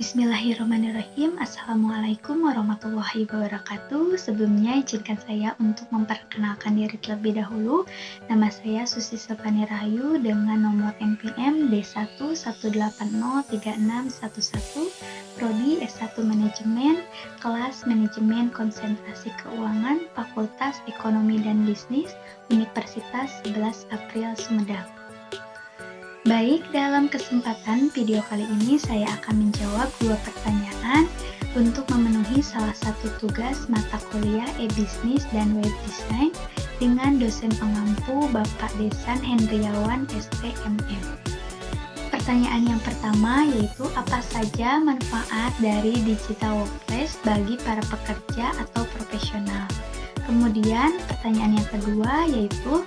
Bismillahirrahmanirrahim. Assalamualaikum warahmatullahi wabarakatuh. Sebelumnya izinkan saya untuk memperkenalkan diri terlebih dahulu. Nama saya Susi Sepani Rahayu dengan nomor NPM D118036111, Prodi S1 Manajemen, kelas Manajemen Konsentrasi Keuangan, Fakultas Ekonomi dan Bisnis, Universitas 11 April Sumedang. Baik, dalam kesempatan video kali ini saya akan menjawab 2 pertanyaan untuk memenuhi salah satu tugas mata kuliah e-bisnis dan web design dengan dosen pengampu Bapak Desan Hendriawan STMM. Pertanyaan yang pertama yaitu apa saja manfaat dari digital workplace bagi para pekerja atau profesional. Kemudian pertanyaan yang kedua yaitu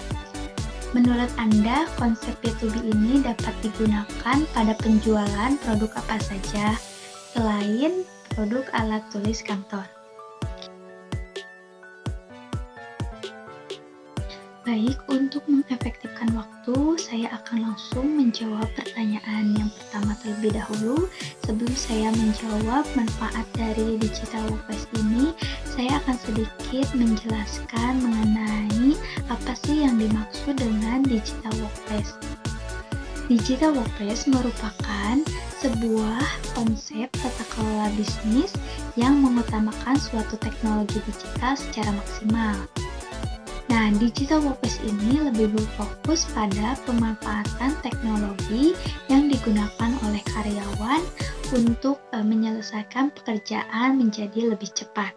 menurut Anda, konsep B2B ini dapat digunakan pada penjualan produk apa saja selain produk alat tulis kantor? Baik, untuk mengefektifkan waktu, saya akan langsung menjawab pertanyaan yang pertama terlebih dahulu. Sebelum saya menjawab manfaat dari digital workplace ini, saya akan sedikit menjelaskan mengenai apa sih yang dimaksud dengan digital workplace. Digital workplace merupakan sebuah konsep tata kelola bisnis yang mengutamakan suatu teknologi digital secara maksimal. Nah, digital workplace ini lebih berfokus pada pemanfaatan teknologi yang digunakan oleh karyawan untuk menyelesaikan pekerjaan menjadi lebih cepat.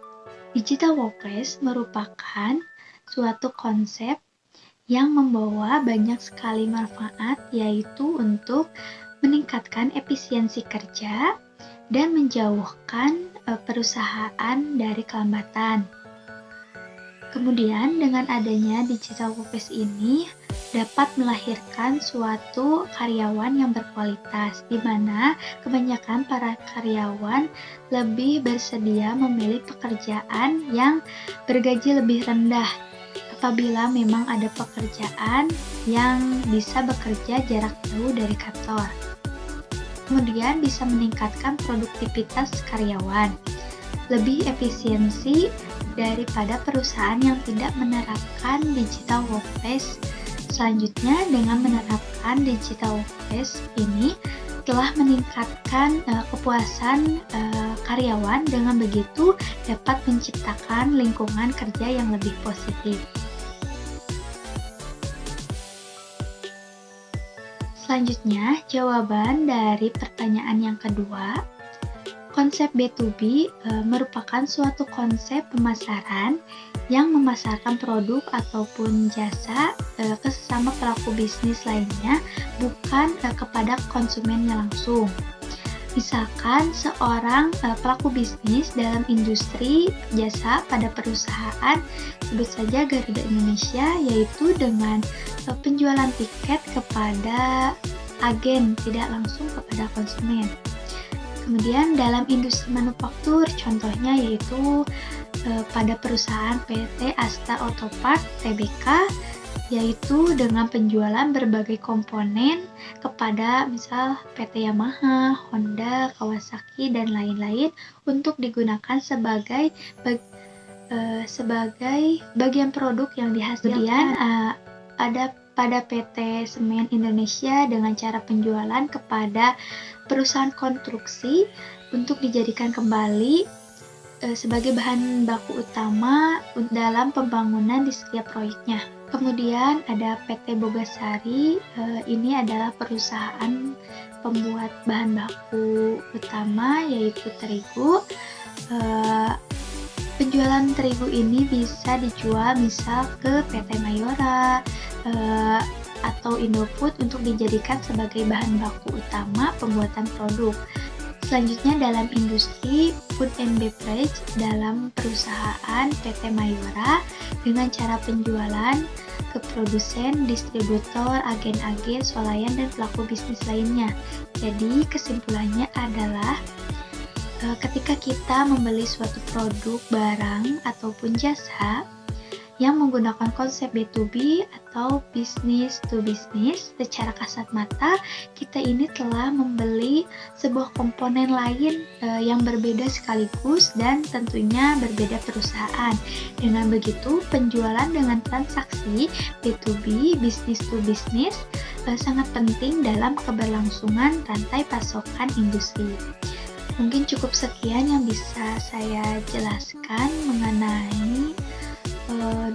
Digital workplace merupakan suatu konsep yang membawa banyak sekali manfaat, yaitu untuk meningkatkan efisiensi kerja dan menjauhkan perusahaan dari kelambatan. Kemudian dengan adanya digital workplace ini dapat melahirkan suatu karyawan yang berkualitas, di mana kebanyakan para karyawan lebih bersedia memilih pekerjaan yang bergaji lebih rendah apabila memang ada pekerjaan yang bisa bekerja jarak jauh dari kantor. Kemudian bisa meningkatkan produktivitas karyawan, lebih efisiensi daripada perusahaan yang tidak menerapkan digital workplace. Selanjutnya, dengan menerapkan digital workplace ini telah meningkatkan kepuasan karyawan. Dengan begitu dapat menciptakan lingkungan kerja yang lebih positif. Selanjutnya, jawaban dari pertanyaan yang kedua. Konsep B2B merupakan suatu konsep pemasaran yang memasarkan produk ataupun jasa ke sesama pelaku bisnis lainnya, bukan kepada konsumennya langsung. Misalkan seorang pelaku bisnis dalam industri jasa pada perusahaan, sebut saja Garuda Indonesia, yaitu dengan penjualan tiket kepada agen, tidak langsung kepada konsumen. Kemudian dalam industri manufaktur, contohnya yaitu pada perusahaan PT Asta Auto Part Tbk, yaitu dengan penjualan berbagai komponen kepada misal PT Yamaha, Honda, Kawasaki, dan lain-lain untuk digunakan sebagai bagian produk yang dihasilkan. Ada pada PT Semen Indonesia dengan cara penjualan kepada perusahaan konstruksi untuk dijadikan kembali sebagai bahan baku utama dalam pembangunan di setiap proyeknya. Kemudian ada PT Bogasari, ini adalah perusahaan pembuat bahan baku utama yaitu terigu. Penjualan terigu ini bisa dijual misal ke PT Mayora atau Indofood untuk dijadikan sebagai bahan baku utama pembuatan produk. Selanjutnya dalam industri food and beverage dalam perusahaan PT Mayora dengan cara penjualan ke produsen, distributor, agen-agen, swalayan, dan pelaku bisnis lainnya. Jadi kesimpulannya adalah ketika kita membeli suatu produk, barang, ataupun jasa yang menggunakan konsep B2B atau business to business. Secara kasat mata, kita ini telah membeli sebuah komponen lain yang berbeda sekaligus dan tentunya berbeda perusahaan. Dengan begitu, penjualan dengan transaksi B2B, business to business, sangat penting dalam keberlangsungan rantai pasokan industri. Mungkin cukup sekian yang bisa saya jelaskan mengenai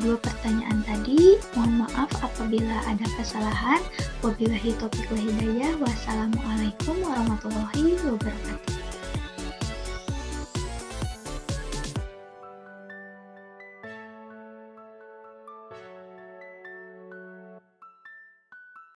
dua pertanyaan tadi. Mohon maaf apabila ada kesalahan. Wabillahi taufiq wal hidayah. Wassalamualaikum warahmatullahi wabarakatuh.